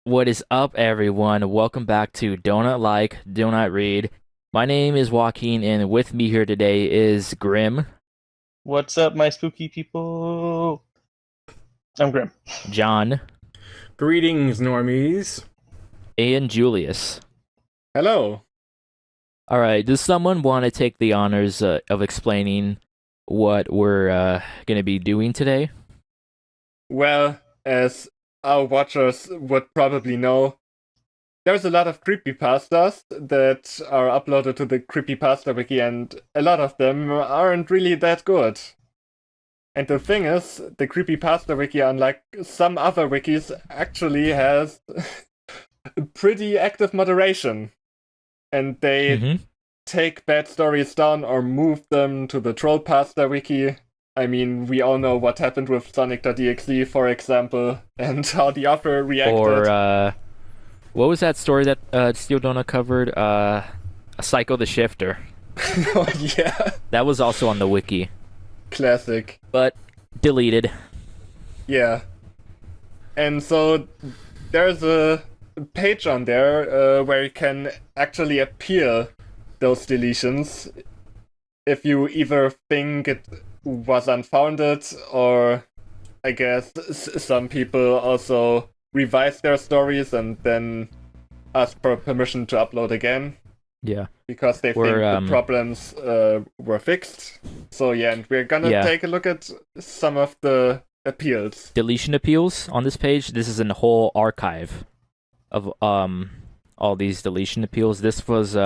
What is up, everyone? Welcome back to Donut Like, Donut Read. My name is Joaquin, and with me here today is Grim, What's up, my spooky people? I'm Grim. John, Greetings, normies. and Julius. Hello. All right, does someone want to take the honors of explaining what we're going to be doing today? Well, as our watchers would probably know, there's a lot of creepypastas that are uploaded to the Creepypasta Wiki, and a lot of them aren't really that good. And the thing is, the Creepypasta Wiki, unlike some other wikis, actually has pretty active moderation. And they take bad stories down or move them to the Trollpasta Wiki. I mean, we all know what happened with Sonic.exe, for example, and how the author reacted. Or, what was that story that Steel Donut covered? Psycho the Shifter. Oh, yeah. That was also on the wiki, Classic. but deleted. Yeah. And so there's a page on there where you can actually appeal those deletions if you either think it was unfounded, or I guess some people also revise their stories and then ask for permission to upload again Yeah. because they think the problems were fixed. So yeah, and we're gonna take a look at some of the appeals. Deletion appeals on this page. This is a whole archive of all these deletion appeals. This was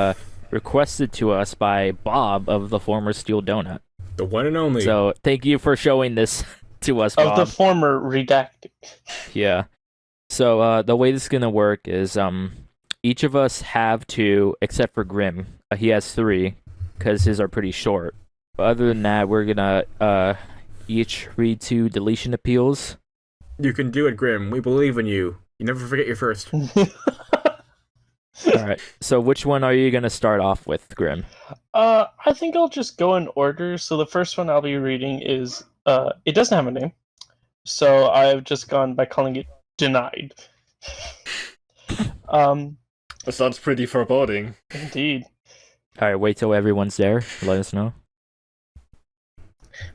requested to us by Bob of the former Steel Donut. The one and only. So thank you for showing this to us, Bob. Of the former redacted. Yeah. So the way this is gonna work is each of us have two, except for Grim. He has three, because his are pretty short. But other than that, we're gonna each read two deletion appeals. You can do it, Grim. We believe in you. You never forget your first. All right. So which one are you gonna start off with, Grim? I think I'll just go in order. So the first one I'll be reading is, it doesn't have a name. So I've just gone by calling it Denied. That sounds pretty foreboding. Indeed. All right. Wait till everyone's there. Let us know.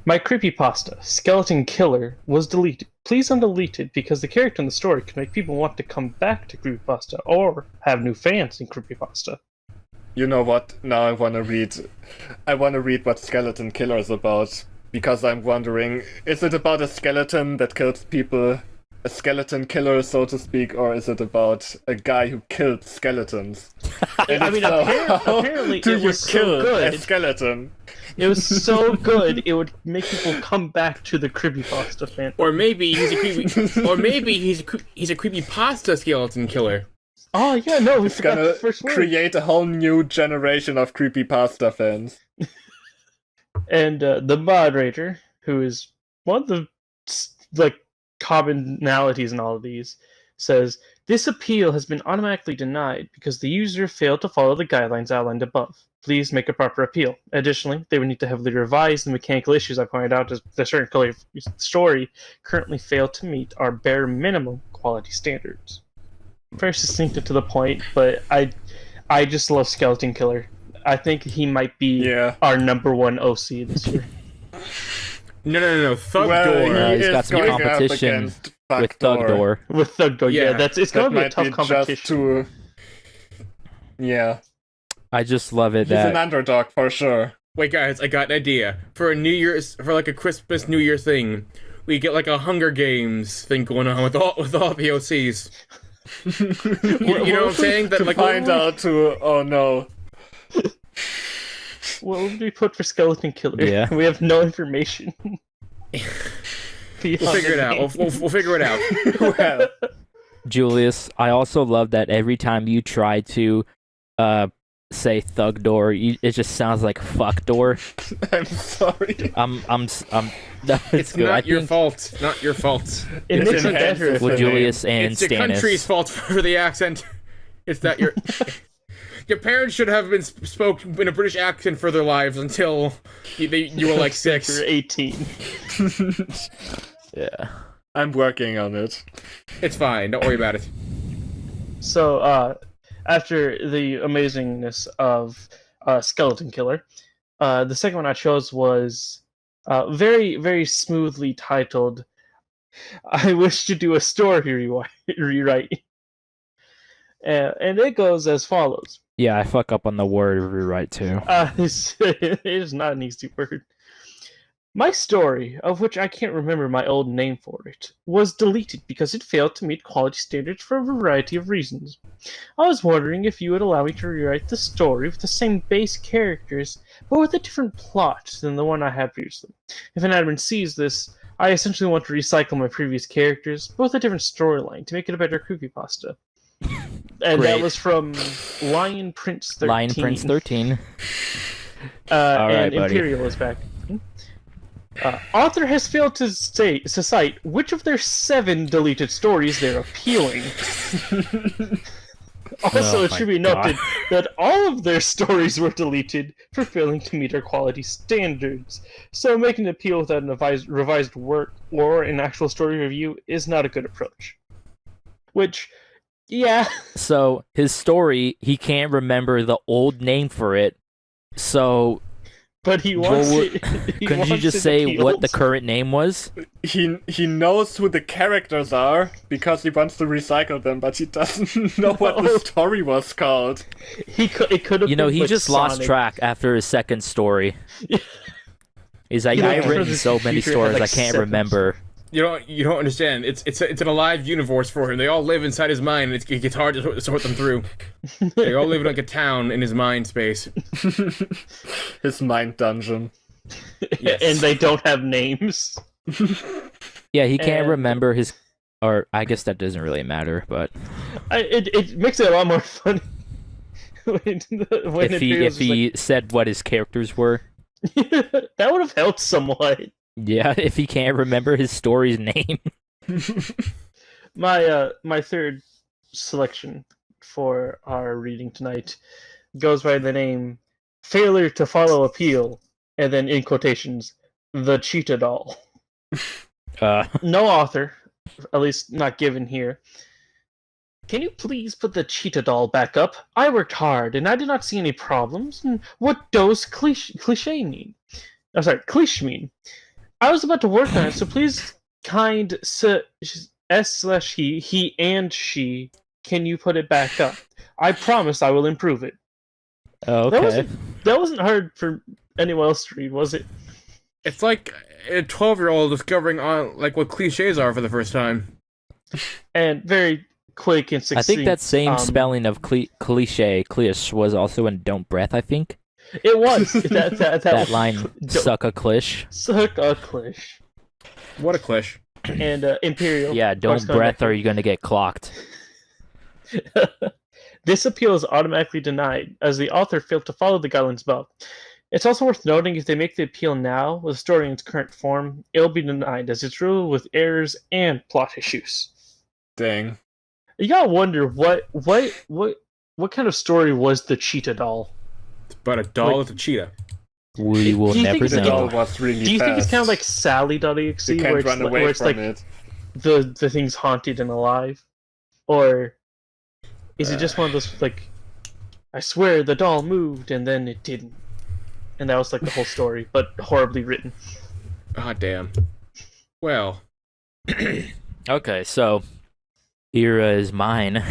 My creepypasta, Skeleton Killer, was deleted. Please undelete it because the character in the story could make people want to come back to creepypasta or have new fans in creepypasta. You know what? Now I want to read what Skeleton Killer is about, because I'm wondering, is it about a skeleton that kills people, a skeleton killer, so to speak, or is it about a guy who killed skeletons? I mean, apparently it was so good. A skeleton? It was so good, it would make people come back to the creepypasta fan. Or maybe he's a creepypasta skeleton killer. Oh yeah, no, we It's forgot gonna the first word. create a whole new generation of creepypasta fans. And the moderator, who is one of the commonalities in all of these, says this appeal has been automatically denied because the user failed to follow the guidelines outlined above. Please make a proper appeal. Additionally, they would need to heavily revise the mechanical issues I pointed out as the certain color story currently fail to meet our bare minimum quality standards. Very succinct and to the point, but I just love Skeleton Killer. I think he might be our number one OC this year. No. Thug Well, Door. He's got some competition with Thug Door. With Thug Door, yeah, Yeah, it's gonna be a tough competition. Yeah. I just love it He's an that underdog for sure. Wait, guys, I got an idea for a Christmas New Year thing. We get like a Hunger Games thing going on with all the OCs. you know what I'm saying? That To like find out who. Oh no. What would we put for Skeleton Killer? Yeah. We have no information. we'll figure it out. We'll figure it out. Well, Julius. I also love that every time you try to say Thug Door, it just sounds like Fuck Door. I'm sorry. No, It's good. not your fault. Not your fault. It It's makes it enhanced better. with With the Julius and It's the Stannis. country's fault for the accent. It's that your parents should have been spoke in a British accent for their lives until you were like 6. You're 18. Yeah. I'm working on it. It's fine. Don't worry about it. So, after the amazingness of Skeleton Killer, the second one I chose was very, very smoothly titled I wish to do a story rewrite. And it goes as follows. Yeah, I fuck up on the word rewrite too. It is not an easy word. My story, of which I can't remember my old name for it, was deleted because it failed to meet quality standards for a variety of reasons. I was wondering if you would allow me to rewrite the story with the same base characters, but with a different plot than the one I had previously. If an admin sees this, I essentially want to recycle my previous characters, but with a different storyline to make it a better creepypasta. And that Great. was from Lion Prince 13. Lion Prince 13. And Alright, buddy. Imperial is back. Author has failed to cite which of their 7 deleted stories they're appealing. Also, Oh it my should be God. noted that all of their stories were deleted for failing to meet our quality standards. So making an appeal without an revised work or an actual story review is not a good approach. Which, yeah. So his story, he can't remember the old name for it. So But he wants Well, it. he couldn't you wants just it say what appealed. the current name was? He knows who the characters are because he wants to recycle them, but he doesn't know what No. the story was called. It could have You know, been he like just lost Sonic. track after his second story. He's like, You know, I've for written the so many future, it had, stories, like, I can't 7 remember. You don't understand. It's an alive universe for him. They all live inside his mind. And it gets hard to sort them through. They all live in like a town in his mind space. His mind dungeon. Yes. And they don't have names. Yeah, he can't And- remember his... Or, I guess that doesn't really matter, but... It makes it a lot more fun when if he said what his characters were... that would have helped somewhat. Yeah, if he can't remember his story's name. My third selection for our reading tonight goes by the name Failure to Follow Appeal, and then in quotations, The Cheetah Doll. No author, at least not given here. Can you please put the Cheetah Doll back up? I worked hard, and I did not see any problems. And what does cliche mean? I'm sorry, cliche mean. I was about to work on it, so please, kind he and she, can you put it back up? I promise I will improve it. Okay. That wasn't hard for anyone else to read, was it? It's like a 12-year-old discovering like what cliches are for the first time. And very quick and succinct. I think that same spelling of cliche was also in Don't Breath, I think. It was. That That line, suck a clish. Suck a clish. What a clish. And Imperial. Yeah, don't breath or you're gonna get clocked. This appeal is automatically denied, as the author failed to follow the guidelines above. It's also worth noting if they make the appeal now, with the story in its current form, it'll be denied, as it's riddled with errors and plot issues. Dang. You gotta wonder what kind of story was the Cheetah Doll? It's about a doll with a cheetah. We will Do you think never it's The like doll know. was really Do you think it's fast. kind of like Sally.exe, You where can't it's, run like, away where it's from like it. the thing's haunted and alive? Or is it just one of those, like, I swear the doll moved and then it didn't? And that was like the whole story, but horribly written. Ah, damn. Well, Okay, so here is mine.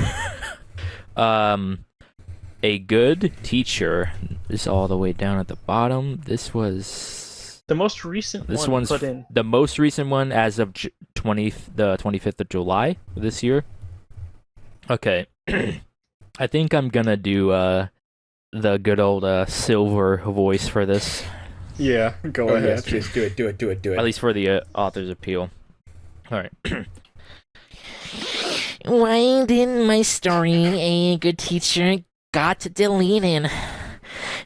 A good teacher is all the way down at the bottom. This was The most recent this one one's put in. the most recent one as of the 25th of July this year. Okay, I think I'm gonna do the good old silver voice for this, Yeah, go oh ahead. yes, please do it. at least for the author's appeal. All right. Why didn't my story, A Good Teacher, got deleted?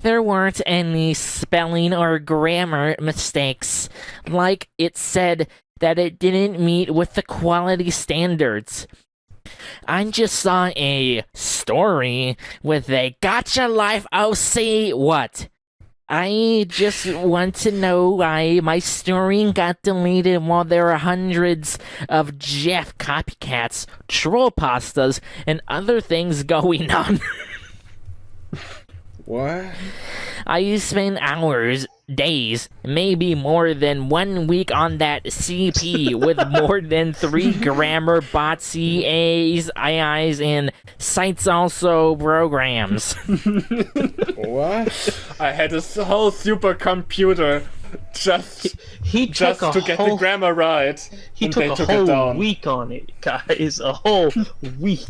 There weren't any spelling or grammar mistakes. Like it said that it didn't meet with the quality standards. I just saw a story with a gotcha life OC what? I just want to know why my story got deleted while there are hundreds of Jeff copycats, troll pastas, and other things going on. What? I spent hours, days, maybe more than 1 week on that CP with more than 3 grammar bots, CAs, IIs, and sites also programs. What? I had this whole supercomputer just He took to get the grammar right. He and took they a took it whole down. week on it, guys. A whole week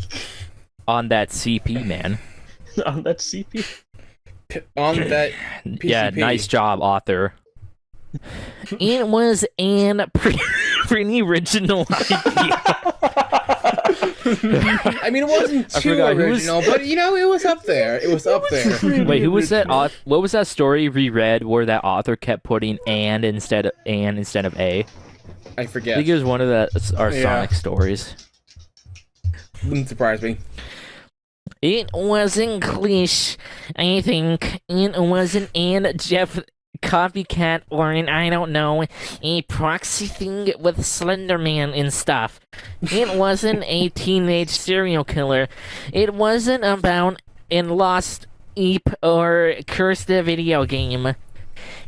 On that CP, man. on that CP. On that PCP. Yeah, nice job, author. It was an pretty original idea. I mean, it wasn't too forgot, who was- original, but you know, it was up there. It was up there. Wait, who was that? What was that story reread where that author kept putting "and" instead of "a"? I I forget. think it was one of our Yeah. Sonic stories. Wouldn't surprise me. It wasn't cliche. I think it wasn't an Jeff copycat or an, I don't know, a proxy thing with Slenderman and stuff. It wasn't a teenage serial killer. It wasn't about an lost Eep or cursed video game.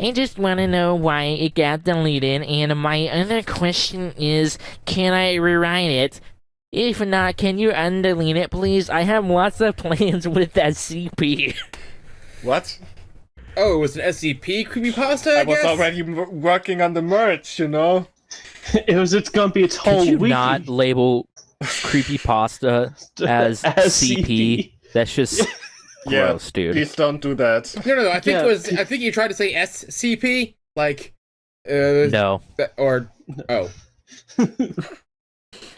I just want to know why it got deleted, and my other question is, can I rewrite it? If not, can you undelete it, please? I have lots of plans with that CP. What? Oh, it was an SCP creepypasta, I I was guess? already working on the merch, you know? It's gonna be its whole Could you week. not label creepypasta as CP? That's just Yeah, gross, dude. Please don't do that. No, I think Yeah. it was. I think you tried to say SCP, like, No. or oh.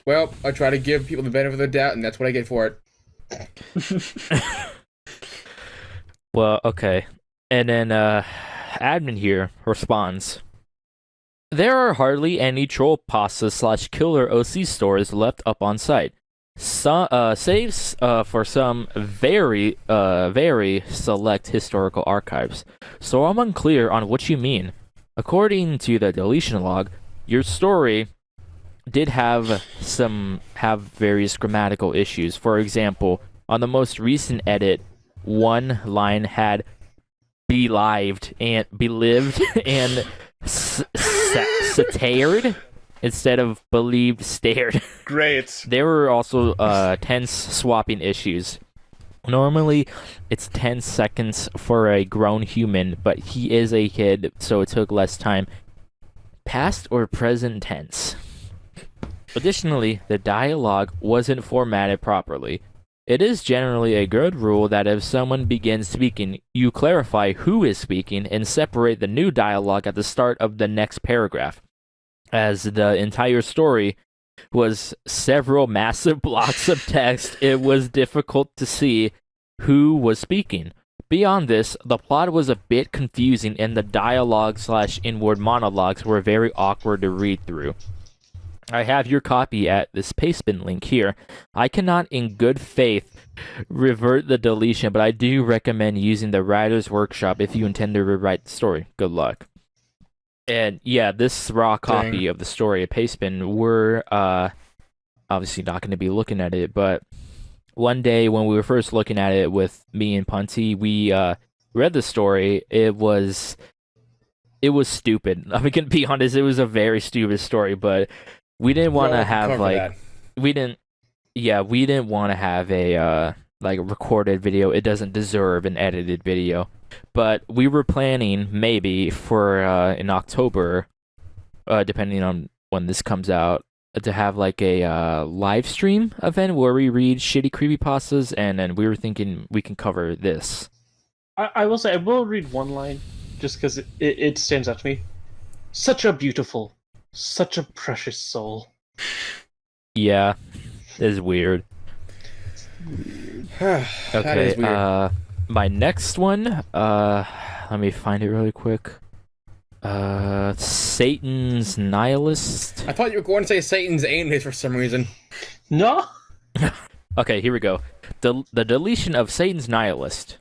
Well, I try to give people the benefit of the doubt, and that's what I get for it. Well, okay. And then admin here responds. There are hardly any troll pasta / killer OC stores left up on site. Saves for some very select historical archives. So I'm unclear on what you mean. According to the deletion log, your story did have various grammatical issues. For example, on the most recent edit, one line had belived and stared instead of believed stared. Great. There were also tense swapping issues. Normally, it's 10 seconds for a grown human, but he is a kid, so it took less time. Past or present tense. Additionally, the dialogue wasn't formatted properly. It is generally a good rule that if someone begins speaking, you clarify who is speaking and separate the new dialogue at the start of the next paragraph. As the entire story was several massive blocks of text, it was difficult to see who was speaking. Beyond this, the plot was a bit confusing and the dialogue / inward monologues were very awkward to read through. I have your copy at this pastebin link here. I cannot in good faith revert the deletion, but I do recommend using the writer's workshop if you intend to rewrite the story. Good luck. And yeah, this raw copy of the story at pastebin, we're obviously not going to be looking at it, but one day when we were first looking at it with me and Punty, we read the story. It was stupid. I'm going to be honest, it was a very stupid story, but we didn't want to have we didn't want to have a like a recorded video. It doesn't deserve an edited video. But we were planning maybe for in October, depending on when this comes out, to have like a live stream event where we read shitty creepypastas, and then we were thinking we can cover this. I will say I will read one line just because it stands out to me. Such a beautiful, such a precious soul. Yeah, it's weird. That Okay, is weird. my next one, let me find it really quick. Satan's Nihilist. I thought you were going to say Satan's aimless for some reason. No. Okay, here we go. The deletion of Satan's Nihilist.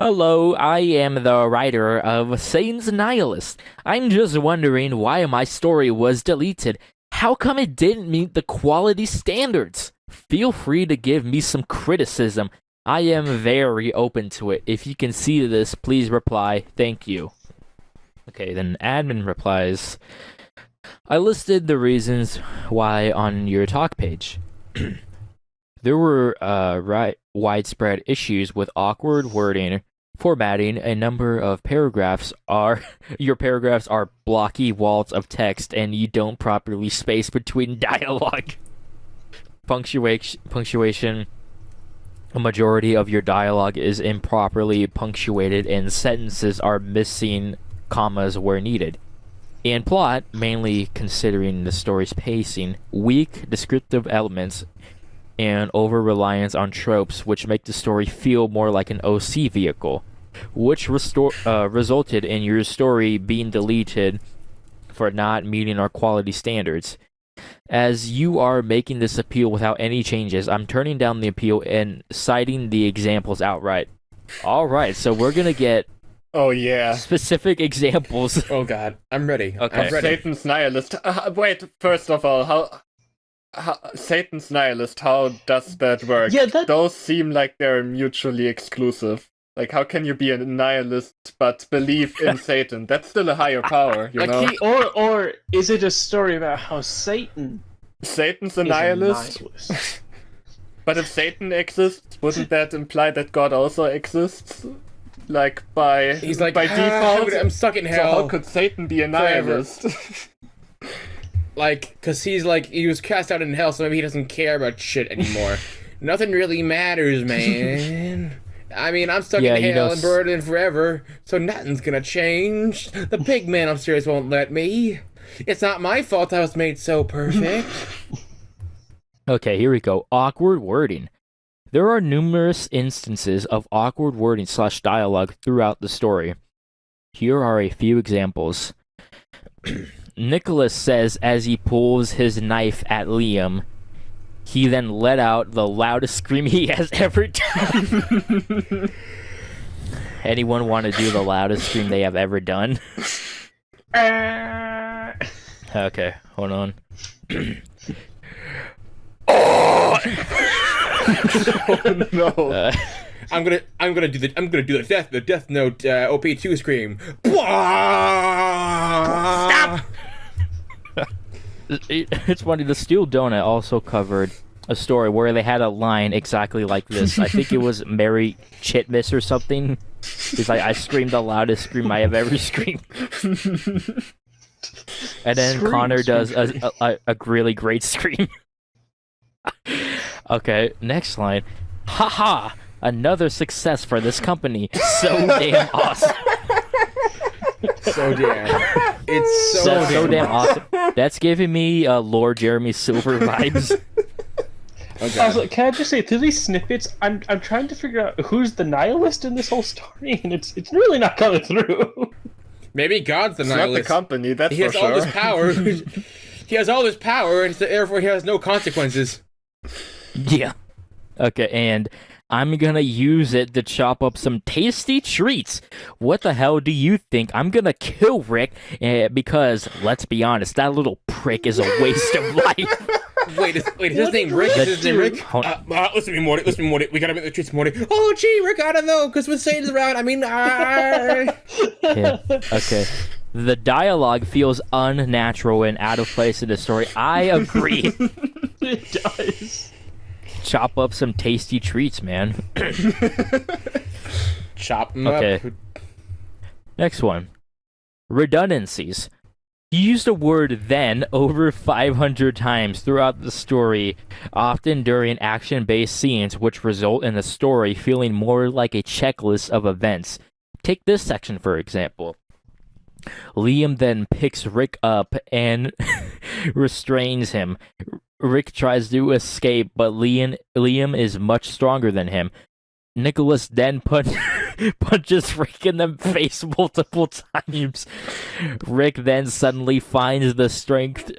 Hello, I am the writer of Satan's Nihilist. I'm just wondering why my story was deleted. How come it didn't meet the quality standards? Feel free to give me some criticism. I am very open to it. If you can see this, please reply. Thank you. Okay, then admin replies, I listed the reasons why on your talk page. There were widespread issues with awkward wording, formatting. A number of paragraphs are your paragraphs are blocky walls of text, and you don't properly space between dialogue. Punctuation. A majority of your dialogue is improperly punctuated, and sentences are missing commas where needed. And plot, mainly considering the story's pacing, weak descriptive elements, and over-reliance on tropes, which make the story feel more like an OC vehicle, which resulted in your story being deleted for not meeting our quality standards. As you are making this appeal without any changes, I'm turning down the appeal and citing the examples outright. Alright, so we're gonna get Oh yeah. specific examples. Oh god, I'm ready. Okay. I'm ready. Satan's Nihilist. Wait, first of all, how Satan's Nihilist, how does that work? Yeah, that Those seem like they're mutually exclusive. Like, how can you be a nihilist but believe in Satan? That's still a higher power, you Like know? or is it a story about how Satan Satan's a is nihilist? a nihilist? But if Satan exists, wouldn't that imply that God also exists? Like, by He's like, by default? I'm stuck in So hell. how could Satan be a Forever. nihilist? Like, cause he's like, he was cast out in hell, so maybe he doesn't care about shit anymore. Nothing really matters, man. I mean, I'm stuck Yeah, in you know, hell and burdened forever, so nothing's gonna change. The pig man upstairs won't let me. It's not my fault I was made so perfect. Okay, here we go. Awkward wording. There are numerous instances of awkward wording / dialogue throughout the story. Here are a few examples. Nicholas says as he pulls his knife at Liam, he then let out the loudest scream he has ever done. Anyone want to do the loudest scream they have ever done? Okay, hold on. Oh no. I'm gonna do the Death Note OP2 scream. Stop! It's funny, the Steel Donut also covered a story where they had a line exactly like this. I think it was Mary Chitmas or something. He's like, I screamed the loudest scream I have ever screamed. And then Connor does a really great scream. Okay, next line. Haha! Another success for this company. So damn awesome. So damn. It's so damn awesome. That's giving me Lord Jeremy Silver vibes. Okay. Also, can I just say, through these snippets, I'm trying to figure out who's the nihilist in this whole story, and it's really not coming through. Maybe God's the It's not the nihilist. company, that's He for has sure. all this power. He has all this power, and therefore he has no consequences. Yeah. Okay, and I'm gonna use it to chop up some tasty treats. What the hell do you think? I'm gonna kill Rick because, let's be honest, that little prick is a waste of life. Wait, is his name Rick? Is his name Rick? Hold- Listen to me, Morty. Listen to me, Morty. We gotta make the treats, Morty. Oh, gee, Rick, I don't know, because when Satan's around, I mean, Yeah. Okay. The dialogue feels unnatural and out of place in the story. I agree. It does. Chop up some tasty treats, man. Chop him Okay. up. Next one. Redundancies. You used the word then over 500 times throughout the story, often during action-based scenes, which result in the story feeling more like a checklist of events. Take this section, for example. Liam then picks Rick up and restrains him. Rick tries to escape, but Liam is much stronger than him. Nicholas then punches Rick in the face multiple times. Rick then suddenly finds the strength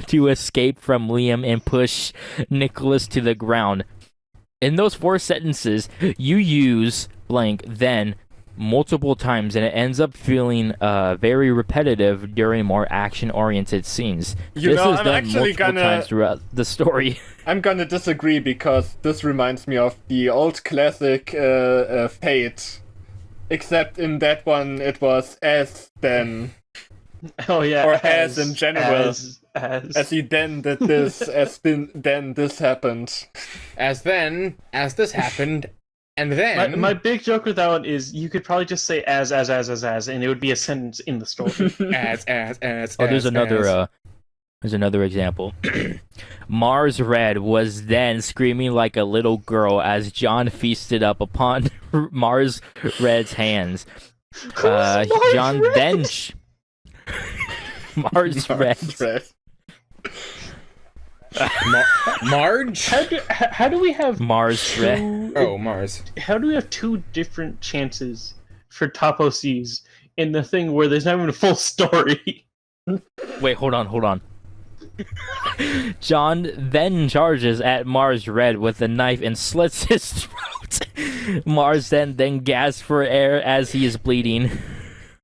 to escape from Liam and push Nicholas to the ground. In those 4 sentences, you use blank then multiple times, and it ends up feeling very repetitive during more action-oriented scenes. This is I'm done actually multiple times throughout the story. I'm gonna disagree because this reminds me of the old classic Fate. Except in that one it was as then. Oh yeah, Or as in general. As As he then did this, then this happened. As this happened, and then... My big joke with that one is you could probably just say as, and it would be a sentence in the story. There's another example. Mars Red was then screaming like a little girl as John feasted up upon Mars Red's hands. John Red? then... Mars Red. Marge? How do we have Mars Red. Oh, Mars. How do we have two different chances for top OCs in the thing where there's not even a full story? Wait, hold on. John then charges at Mars Red with a knife and slits his throat. Mars then gasps for air as he is bleeding.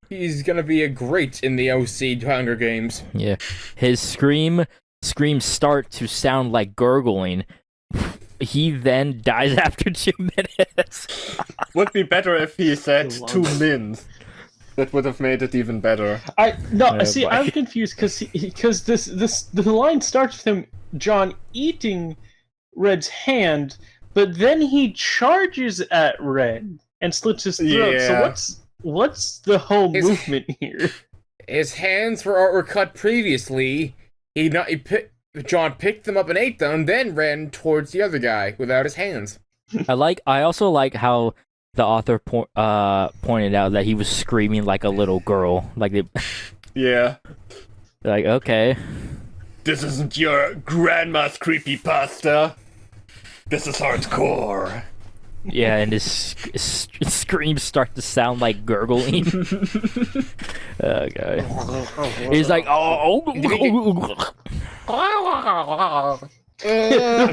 He's gonna be a great in the OC Hunger Games. Yeah. His screams start to sound like gurgling. He then dies after 2 minutes. Would be better if he said 2 mins. That would have made it even better. I'm confused because the line starts with him, John, eating Red's hand, but then he charges at Red and slits his throat. Yeah. So what's the whole movement here? His hands were cut previously. John picked them up and ate them, then ran towards the other guy without his hands. I also like how the author pointed out that he was screaming like a little girl. Yeah. Like, okay. This isn't your grandma's creepypasta. This is hardcore. Yeah, and his screams start to sound like gurgling. Okay. He's like, oh. I'm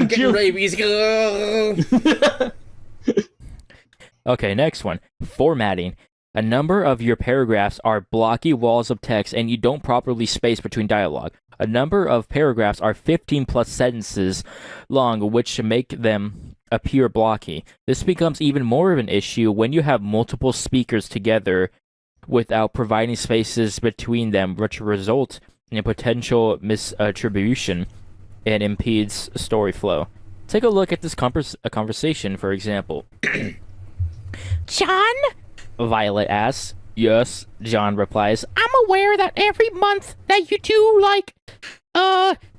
getting rabies. Okay, next one. Formatting. A number of your paragraphs are blocky walls of text and you don't properly space between dialogue. A number of paragraphs are 15 plus sentences long, which make them appear blocky. This becomes even more of an issue when you have multiple speakers together without providing spaces between them, which result in a potential misattribution and impedes story flow. Take a look at this conversation, for example. John? Violet asks. Yes, John replies. I'm aware that every month that you do, like,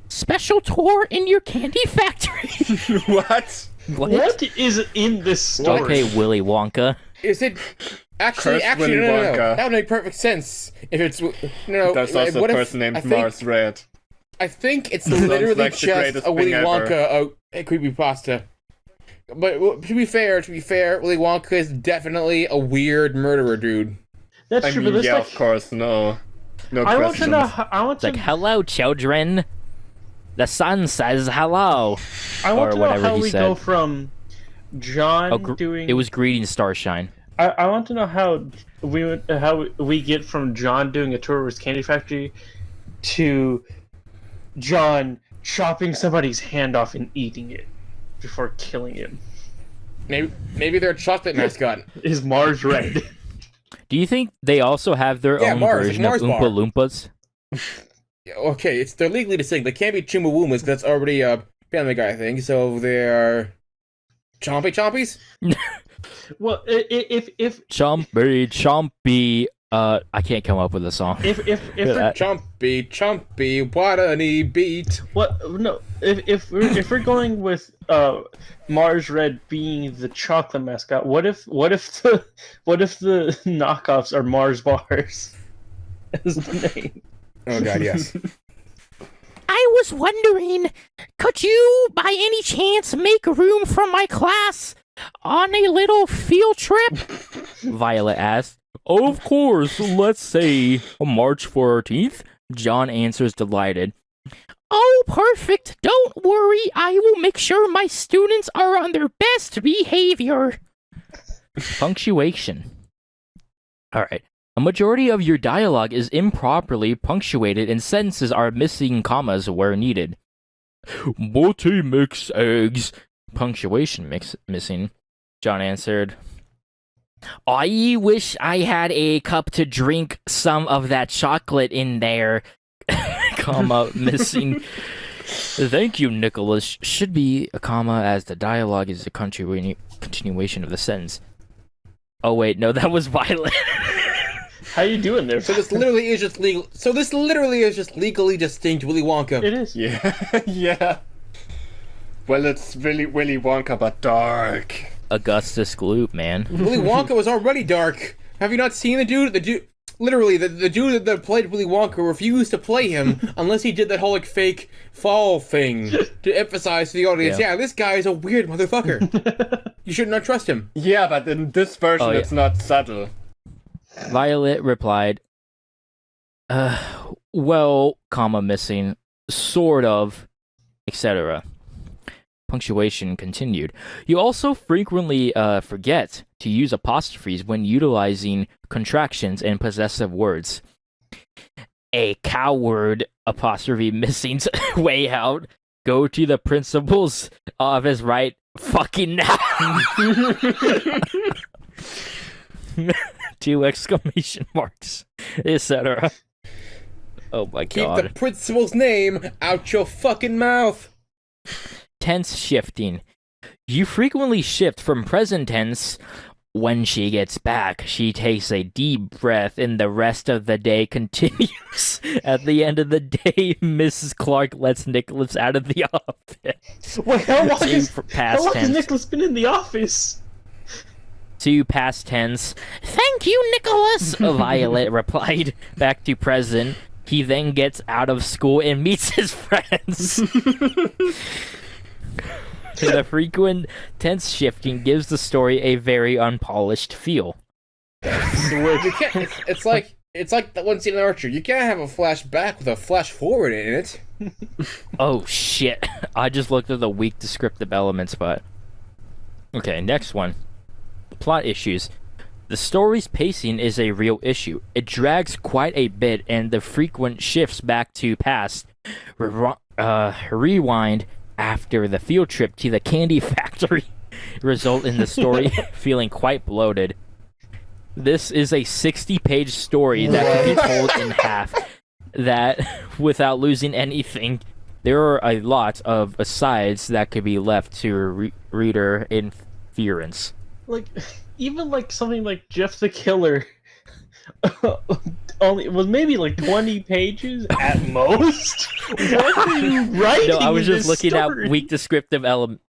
special tour in your candy factory. What? What is in this story? Okay, Willy Wonka. Is it... Actually, Willy no. Wonka. That would make perfect sense. If it's... No, There's also a person named Mars Red. I think it's literally like the just greatest a Willy thing ever. Wonka a creepypasta. But to be fair, Willy Wonka is definitely a weird murderer dude. That's I true, mean, but yeah, like, of course, no I want to questions. know. It's like, hello, children. The sun says hello. I want or to know whatever how he we said. go from John doing. It was greeting Starshine. I want to know how we get from John doing a tour of his candy factory to John chopping somebody's hand off and eating it before killing him. Maybe they're a chocolate mascot. Is Mars Red? Do you think they also have their own Mars, version Mars of bar. Oompa Loompas? Okay, they're legally distinct. They can't be Chumbawumas because that's already a Family Guy thing. So they're Chompies. Well, if Chompy. I can't come up with a song. if Chompy, what a knee beat. what no if we're going with Mars Red being the chocolate mascot, what if the knockoffs are Mars bars as the name? Oh god, yes. I was wondering, could you, by any chance, make room for my class on a little field trip? Violet asked. Of course, let's say March 14th. John answers delighted. Oh, perfect. Don't worry. I will make sure my students are on their best behavior. Punctuation. All right. A majority of your dialogue is improperly punctuated and sentences are missing commas where needed. Multi-mix eggs. Punctuation missing. John answered, I wish I had a cup to drink some of that chocolate in there. Comma missing. Thank you, Nicholas. Should be a comma as the dialogue is a continuation of the sentence. Oh wait, no, that was Violet. How you doing there? So this literally is just legal. So this literally is just legally distinct Willy Wonka. It is. Yeah, yeah. Well, it's really Willy Wonka, but dark. Augustus Gloop, man. Willy Wonka was already dark. Have you not seen the dude? Literally, the dude that played Willy Wonka refused to play him unless he did that whole like fake fall thing to emphasize to the audience. Yeah, this guy is a weird motherfucker. You should not trust him. Yeah, but in this version, it's not subtle. Violet replied, well, comma missing, sort of, etc. Punctuation continued. You also frequently forget to use apostrophes when utilizing contractions and possessive words. A coward, apostrophe missing way out. Go to the principal's office right fucking now. 2 exclamation marks, etc. Oh my god. Keep the principal's name out your fucking mouth. Tense shifting. You frequently shift from present tense. When she gets back, she takes a deep breath and the rest of the day continues. At the end of the day, Mrs. Clark lets Nicholas out of the office. Wait, how long Past has tense. Nicholas been in the office? To past tense. Thank you, Nicholas, Violet replied. Back to present. He then gets out of school and meets his friends. The frequent tense shifting gives the story a very unpolished feel. It's like that one scene in Archer. You can't have a flashback with a flash forward in it. Oh shit. I just looked at the weak descriptive elements, but... Okay, next one. Plot issues. The story's pacing is a real issue. It drags quite a bit, and the frequent shifts back to past rewind after the field trip to the candy factory result in the story feeling quite bloated. This is a 60-page story that can be told in half, that without losing anything. There are a lot of asides that could be left to reader inference. Like, even like something like Jeff the Killer only was maybe like 20 pages at most. What are you writing? No, I was in just this looking story? at weak descriptive elements.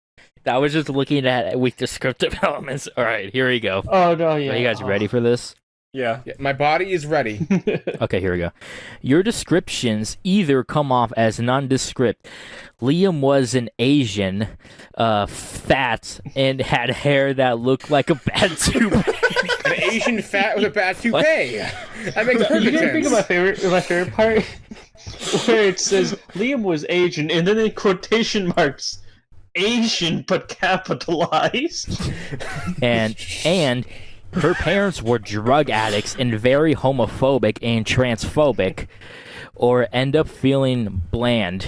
I was just looking at weak descriptive elements. All right, here we go. Oh no, yeah. Are you guys ready for this? Yeah. My body is ready. Okay, here we go. Your descriptions either come off as nondescript. Liam was an Asian, fat, and had hair that looked like a bad toupee. An Asian fat with a bad toupee. That makes You perfect didn't think of sense. my favorite part, where it says Liam was Asian, and then in quotation marks, Asian but capitalized. and her parents were drug addicts and very homophobic and transphobic, or end up feeling bland.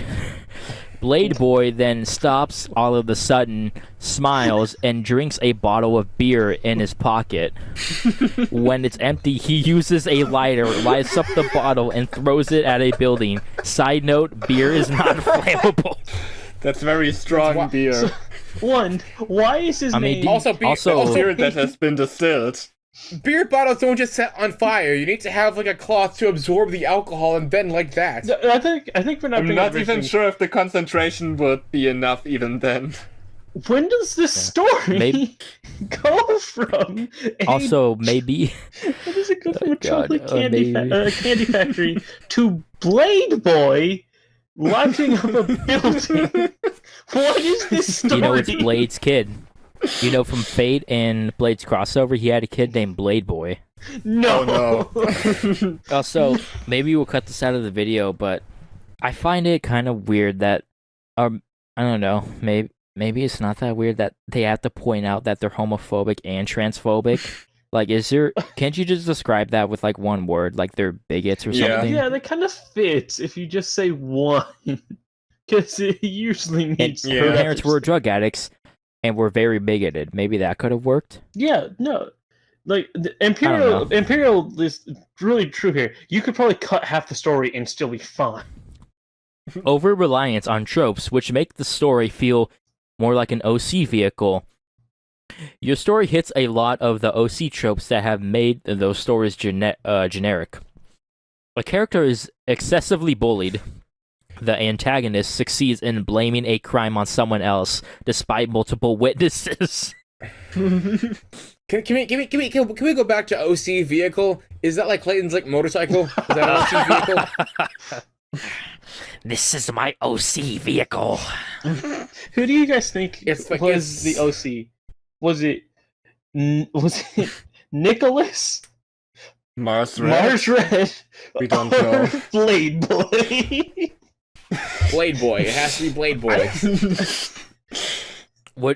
Blade Boy then stops all of a sudden, smiles, and drinks a bottle of beer in his pocket. When it's empty, he uses a lighter, lights up the bottle, and throws it at a building. Side note, beer is not flammable. That's very strong beer. One, why is his name? Also, Beer that has been distilled. beer bottles don't just set on fire. You need to have like a cloth to absorb the alcohol and then like that. I think we're not. I'm not even sure if the concentration would be enough even then. When does this story Maybe- go from? Also, maybe... When does it go from a God, chocolate candy, maybe. candy factory to Blade Boy lighting up a building? What is this story? You know, it's Blade's kid. You know, from Fate and Blade's crossover, he had a kid named Blade Boy. No. Oh no. Also, maybe we'll cut this out of the video, but I find it kind of weird that, I don't know, maybe it's not that weird that they have to point out that they're homophobic and transphobic. Like, can't you just describe that with like one word? Like they're bigots or Yeah. something? Yeah, that kind of fits if you just say one. Because it usually And needs Yeah. her her parents were drug addicts and were very bigoted. Maybe that could have worked. Yeah, no. Like, the know. Imperial is really true here. You could probably cut half the story and still be fine. Over reliance on tropes, which make the story feel more like an OC vehicle. Your story hits a lot of the OC tropes that have made those stories generic. A character is excessively bullied. The antagonist succeeds in blaming a crime on someone else, despite multiple witnesses. Can we go back to OC vehicle? Is that like Clayton's like motorcycle? Is that an OC vehicle? This is my OC vehicle. Who do you guys think It's like was the OC? Was it Nicholas? Mars Red? Mars Red? We don't or know. Blade Boy? Blade Boy. It has to be Blade Boy.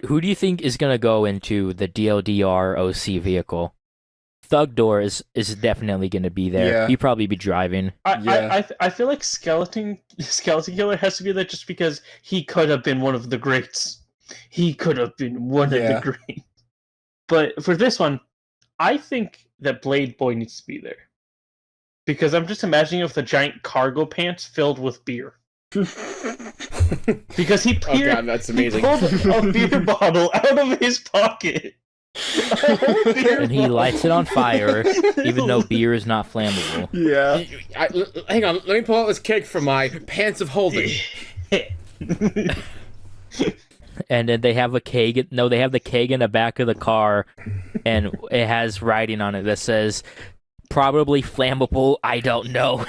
Who do you think is gonna go into the DLDR OC vehicle? Thugdor is definitely gonna be there. Yeah. He'd probably be driving. I feel like Skeleton Killer has to be there just because he could have been one of the greats. He could have been one of the greats. But for this one, I think that Blade Boy needs to be there. Because I'm just imagining with the giant cargo pants filled with beer. Because he Oh god, that's amazing. pulled a beer bottle out of his pocket. And he lights it on fire, even though beer is not flammable. Yeah. Hang on, let me pull out this cake from my pants of holding. And then they have a keg. No, they have the keg in the back of the car, and it has writing on it that says, "Probably flammable. I don't know."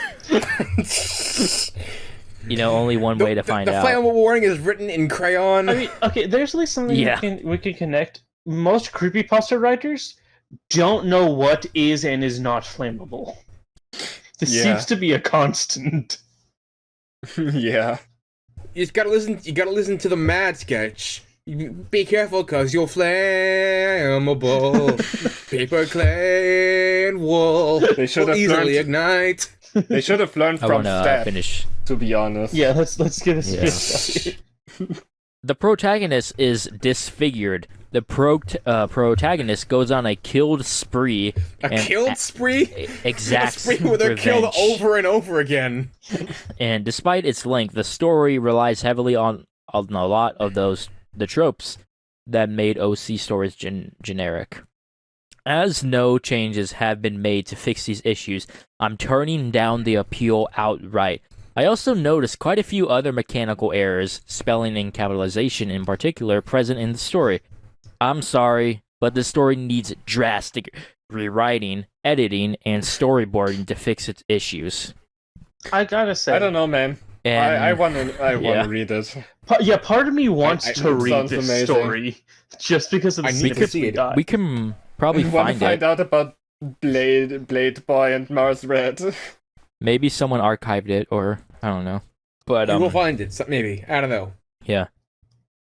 Only one way to find the out. The flammable warning is written in crayon. I mean, okay, there's at least something we can connect. Most creepypasta writers don't know what is and is not flammable. This seems to be a constant. Yeah. You just gotta listen. You gotta listen to the mad sketch. Be careful, cause you're flammable. Paper, clay, and wool They should will have easily learned. ignite. They should have learned I from want to Step. finish. To be honest. Yeah, let's get this Yeah. started. The protagonist is disfigured. The protagonist goes on a killed spree. A killed spree? A Exacts spree where they're killed revenge. over and over again. And despite its length, the story relies heavily on a lot of the tropes that made OC stories generic. As no changes have been made to fix these issues, I'm turning down the appeal outright. I also noticed quite a few other mechanical errors, spelling and capitalization in particular, present in the story. I'm sorry, but the story needs drastic rewriting, editing, and storyboarding to fix its issues. I gotta say, I don't know, man. And I want to read it. Part of me wants to read sounds this amazing. story just because of the I need to snippets see we it. got. we can probably I want to find find it. out about Blade Boy and Mars Red. Maybe someone archived it, or I don't know. But We'll find it. Maybe. I don't know. yeah.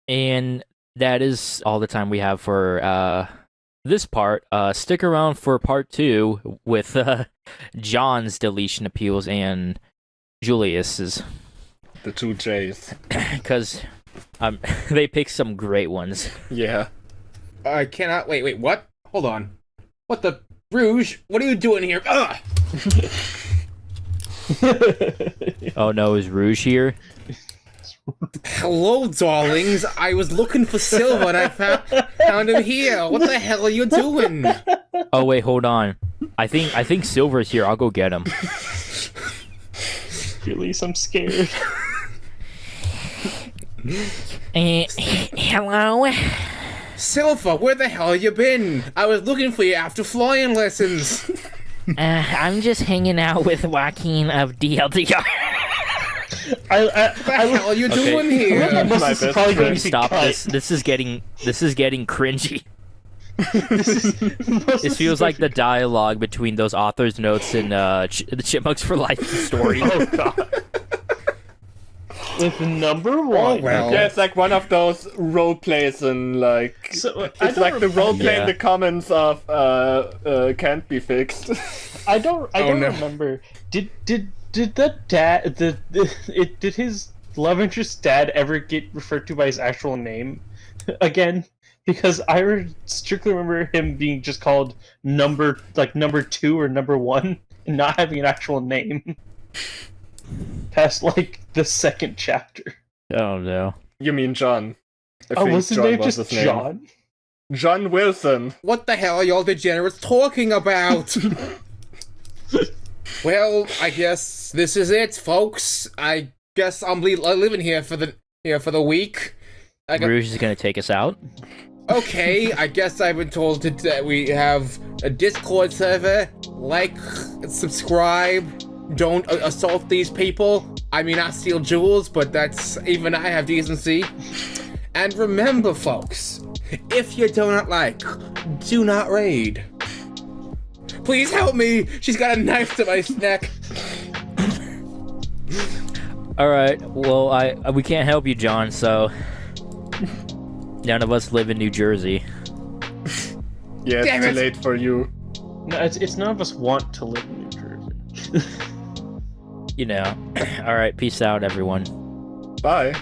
And that is all the time we have for this part. Stick around for part 2 with John's deletion appeals and Julius's, The 2 J's. because they picked some great ones. Yeah. I cannot. Wait, what? Hold on. What the? Rouge? What are you doing here? Ugh! Oh no, is Rouge here? Hello, darlings. I was looking for Silver and I found him here. What the hell are you doing? Oh wait, hold on. I think Silver's here. I'll go get him. Release, I'm scared. Hello? Silver, where the hell you been? I was looking for you after flying lessons. I'm just hanging out with Joaquin of DLDR. What the hell are you doing here? This My is best probably going friend. to be Stop cut. this. This is getting cringy. This It feels like the dialogue between those author's notes and the Chipmunks for Life story. Oh god. with number one. Oh, well. Yeah, it's like one of those role plays in like So, it's like the role play in Yeah. the comments of can't be fixed. I don't no. remember. Did the dad did his love interest dad ever get referred to by his actual name again? Because I strictly remember him being just called number 2 or number 1 and not having an actual name past like the second chapter. I don't know. You mean John? I Oh, think was his John name was just his name. John? John Wilson. What the hell are y'all degenerates talking about? Well, I guess this is it, folks. I guess I'm living here for the week. Rouge is gonna take us out. Okay, I guess I've been told that we have a Discord server. Like, subscribe. Don't assault these people. I mean, I steal jewels, but that's even I have decency. And remember, folks, if you do not like, do not raid. Please help me. She's got a knife to my neck. All right. Well, we can't help you, John. So none of us live in New Jersey. Yeah, it's Damn too it. late for you. No, it's none of us want to live in New Jersey. You know. All right. Peace out, everyone. Bye.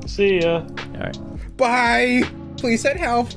See ya. All right. Bye. Please send help.